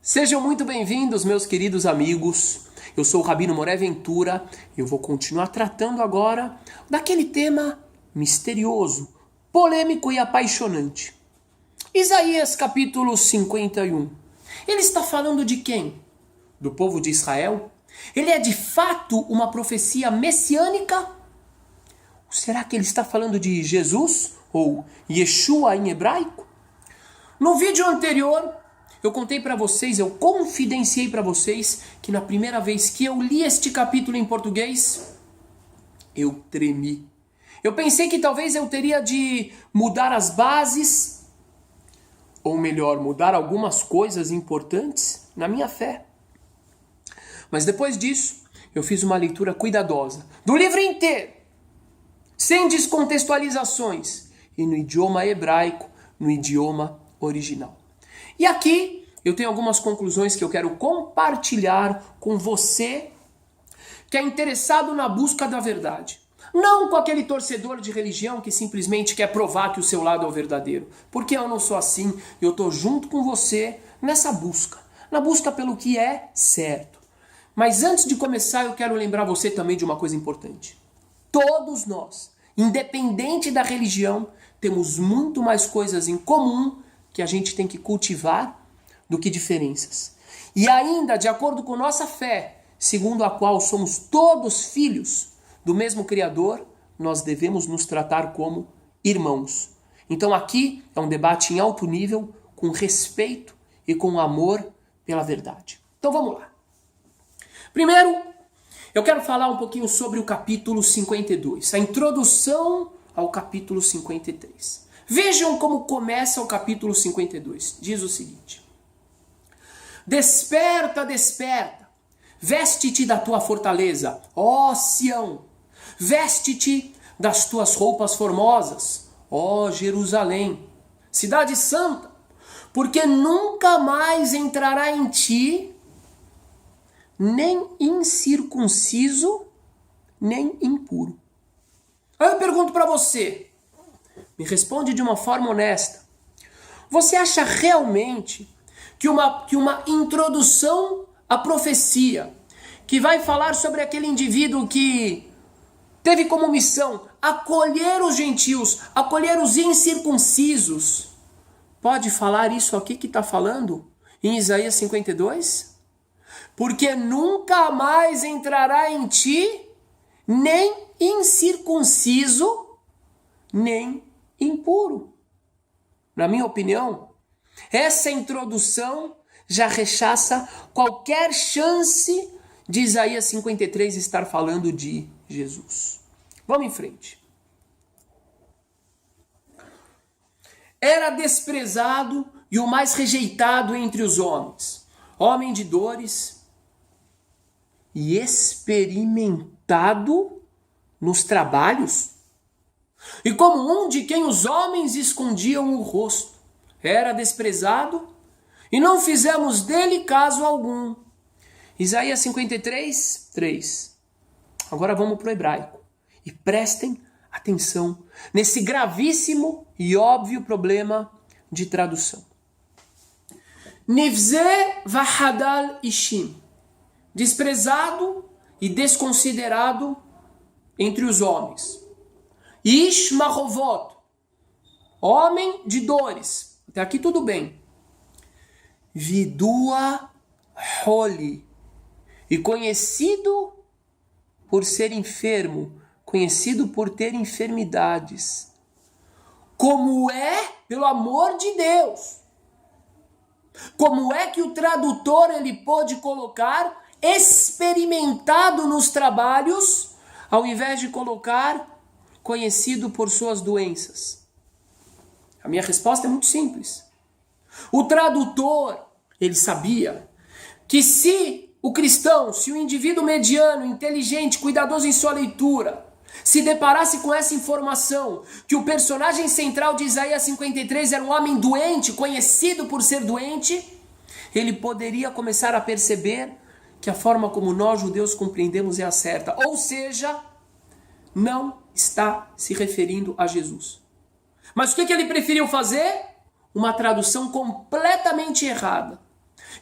Sejam muito bem-vindos, meus queridos amigos. Eu sou o Rabino Moré Ventura e eu vou continuar tratando agora daquele tema misterioso, polêmico e apaixonante. Isaías capítulo 51. Ele está falando de quem? Do povo de Israel? Ele é de fato uma profecia messiânica? Será que ele está falando de Jesus ou Yeshua em hebraico? No vídeo anterior, eu contei para vocês, eu confidenciei para vocês que na primeira vez que eu li este capítulo em português, eu tremi. Eu pensei que talvez eu teria de mudar as bases, ou melhor, mudar algumas coisas importantes na minha fé. Mas depois disso, eu fiz uma leitura cuidadosa do livro inteiro, sem descontextualizações, e no idioma hebraico, no idioma original. E aqui eu tenho algumas conclusões que eu quero compartilhar com você que é interessado na busca da verdade. Não com aquele torcedor de religião que simplesmente quer provar que o seu lado é o verdadeiro. Porque eu não sou assim, eu estou junto com você nessa busca. Na busca pelo que é certo. Mas antes de começar, eu quero lembrar você também de uma coisa importante. Todos nós, independente da religião, temos muito mais coisas em comum que a gente tem que cultivar do que diferenças. E ainda, de acordo com nossa fé, segundo a qual somos todos filhos do mesmo Criador, nós devemos nos tratar como irmãos. Então aqui é um debate em alto nível, com respeito e com amor pela verdade. Então vamos lá. Primeiro, eu quero falar um pouquinho sobre o capítulo 52, a introdução ao capítulo 53. Vejam como começa o capítulo 52. Diz o seguinte: Desperta, desperta, veste-te da tua fortaleza, ó Sião, veste-te das tuas roupas formosas, ó Jerusalém, cidade santa, porque nunca mais entrará em ti nem incircunciso, nem impuro. Aí eu pergunto para você, me responde de uma forma honesta. Você acha realmente que uma introdução à profecia, que vai falar sobre aquele indivíduo que teve como missão acolher os gentios, acolher os incircuncisos, pode falar isso aqui que está falando em Isaías 52? Porque nunca mais entrará em ti nem incircunciso, nem impuro. Na minha opinião, essa introdução já rechaça qualquer chance de Isaías 53 estar falando de Jesus. Vamos em frente. Era desprezado e o mais rejeitado entre os homens, homem de dores e experimentado nos trabalhos, e como um de quem os homens escondiam o rosto. Era desprezado e não fizemos dele caso algum. Isaías 53, 3. Agora vamos para o hebraico. E prestem atenção nesse gravíssimo e óbvio problema de tradução. Nivze vahadal ishim. Desprezado e desconsiderado entre os homens. Ish mahovot, homem de dores. Até aqui tudo bem. Vidua holi, e conhecido por ser enfermo, conhecido por ter enfermidades. Como é, pelo amor de Deus, como é que o tradutor ele pôde colocar experimentado nos trabalhos, ao invés de colocar conhecido por suas doenças? A minha resposta é muito simples. O tradutor, ele sabia que se o cristão, se o indivíduo mediano, inteligente, cuidadoso em sua leitura, se deparasse com essa informação, que o personagem central de Isaías 53 era um homem doente, conhecido por ser doente, ele poderia começar a perceber que a forma como nós judeus compreendemos é a certa. Ou seja, não está se referindo a Jesus. Mas o que ele preferiu fazer? Uma tradução completamente errada.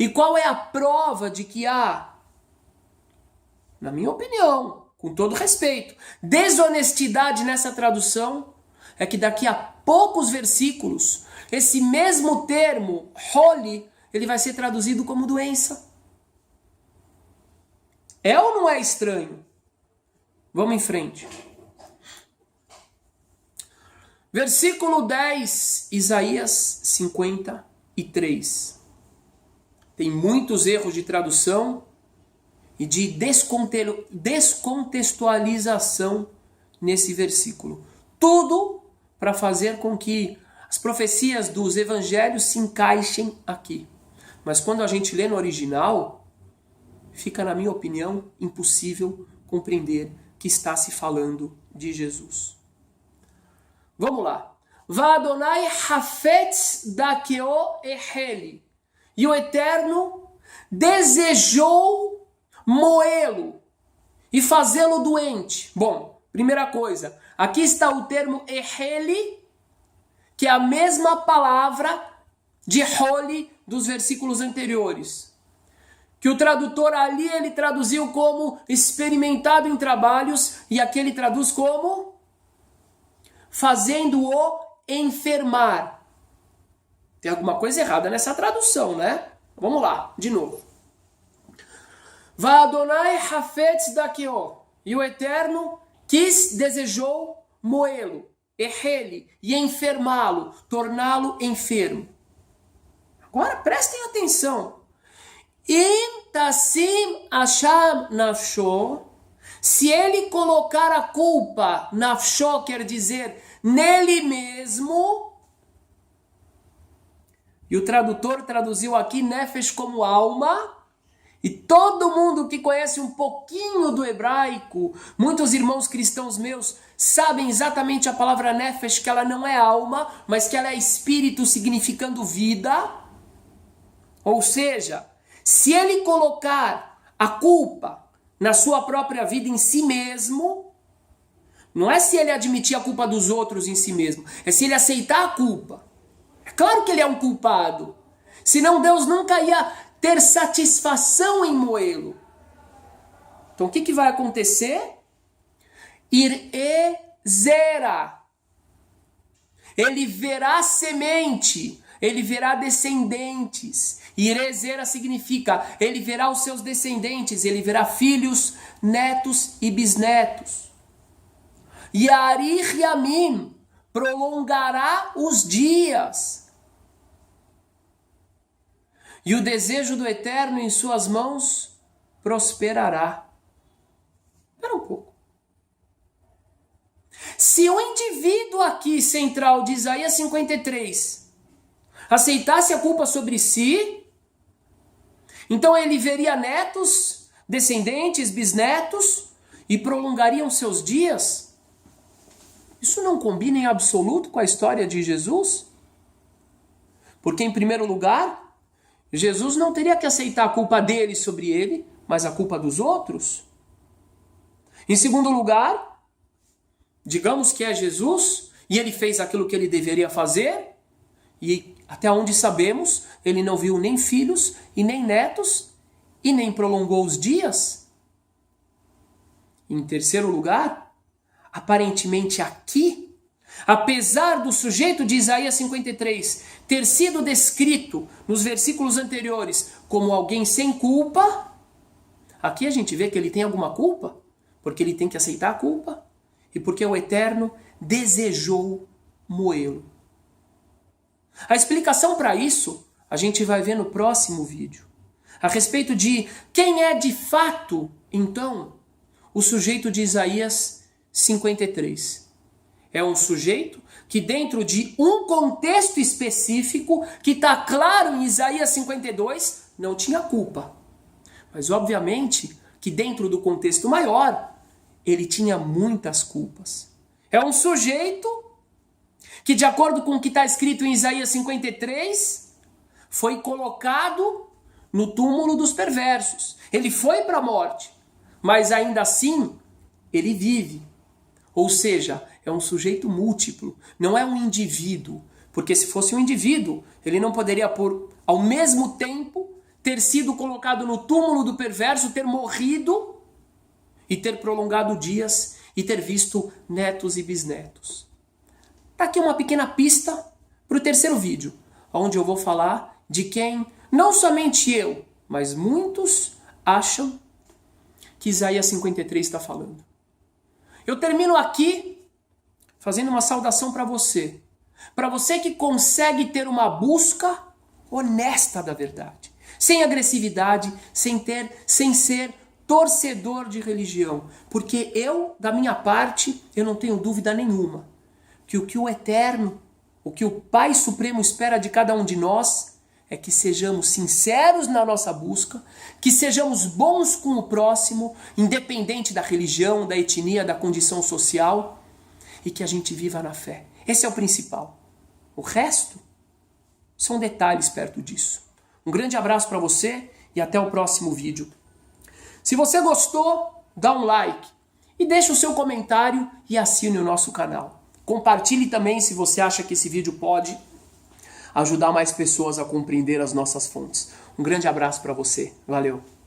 E qual é a prova de que há, na minha opinião, com todo respeito, desonestidade nessa tradução? É que daqui a poucos versículos, esse mesmo termo, holy, ele vai ser traduzido como doença. É ou não é estranho? Vamos em frente. Versículo 10, Isaías 53. Tem muitos erros de tradução e de descontextualização nesse versículo. Tudo para fazer com que as profecias dos evangelhos se encaixem aqui. Mas quando a gente lê no original, fica, na minha opinião, impossível compreender que está se falando de Jesus. Vamos lá. Va'adonai hafetz dakeo eheli. E o Eterno desejou moê-lo e fazê-lo doente. Bom, primeira coisa, aqui está o termo eheli, que é a mesma palavra de holy dos versículos anteriores. Que o tradutor ali, ele traduziu como experimentado em trabalhos, e aqui ele traduz como fazendo-o enfermar. Tem alguma coisa errada nessa tradução, né? Vamos lá, de novo. Va'adonai hafetz dakeo. E o Eterno desejou moê-lo, errele, e enfermá-lo, torná-lo enfermo. Agora prestem atenção. Im tassim asham nafsho. Se ele colocar a culpa, nafsho quer dizer nele mesmo. E o tradutor traduziu aqui nefesh como alma. E todo mundo que conhece um pouquinho do hebraico, muitos irmãos cristãos meus, sabem exatamente a palavra nefesh, que ela não é alma, mas que ela é espírito significando vida. Ou seja, se ele colocar a culpa na sua própria vida em si mesmo, não é se ele admitir a culpa dos outros em si mesmo, é se ele aceitar a culpa. É claro que ele é um culpado, senão Deus nunca ia ter satisfação em moê-lo. Então o que vai acontecer? Zera. Ele verá semente, ele verá descendentes. Irezera significa, ele verá os seus descendentes, ele verá filhos, netos e bisnetos. Yarich Yamim, prolongará os dias. E o desejo do Eterno em suas mãos prosperará. Espera um pouco. Se o indivíduo aqui central de Isaías 53 aceitasse a culpa sobre si, então ele veria netos, descendentes, bisnetos e prolongariam seus dias. Isso não combina em absoluto com a história de Jesus? Porque, em primeiro lugar, Jesus não teria que aceitar a culpa dele sobre ele, mas a culpa dos outros. Em segundo lugar, digamos que é Jesus e ele fez aquilo que ele deveria fazer, e até onde sabemos, ele não viu nem filhos e nem netos e nem prolongou os dias. Em terceiro lugar, aparentemente aqui, apesar do sujeito de Isaías 53 ter sido descrito nos versículos anteriores como alguém sem culpa, aqui a gente vê que ele tem alguma culpa, porque ele tem que aceitar a culpa e porque o Eterno desejou moê-lo. A explicação para isso a gente vai ver no próximo vídeo, a respeito de quem é de fato, então, o sujeito de Isaías 53. É um sujeito que dentro de um contexto específico, que está claro em Isaías 52, não tinha culpa. Mas obviamente que dentro do contexto maior, ele tinha muitas culpas. É um sujeito que, de acordo com o que está escrito em Isaías 53, foi colocado no túmulo dos perversos. Ele foi para a morte, mas ainda assim ele vive. Ou seja, é um sujeito múltiplo, não é um indivíduo. Porque se fosse um indivíduo, ele não poderia, ao mesmo tempo, ter sido colocado no túmulo do perverso, ter morrido e ter prolongado dias e ter visto netos e bisnetos. Tá aqui uma pequena pista para o terceiro vídeo, onde eu vou falar de quem não somente eu, mas muitos acham que Isaías 53 está falando. Eu termino aqui fazendo uma saudação para você que consegue ter uma busca honesta da verdade, sem agressividade, sem ser torcedor de religião, porque eu, da minha parte, eu não tenho dúvida nenhuma que o Eterno, o que o Pai Supremo espera de cada um de nós é que sejamos sinceros na nossa busca, que sejamos bons com o próximo, independente da religião, da etnia, da condição social, e que a gente viva na fé. Esse é o principal. O resto são detalhes perto disso. Um grande abraço para você e até o próximo vídeo. Se você gostou, dá um like e deixa o seu comentário e assine o nosso canal. Compartilhe também se você acha que esse vídeo pode ajudar mais pessoas a compreender as nossas fontes. Um grande abraço para você. Valeu!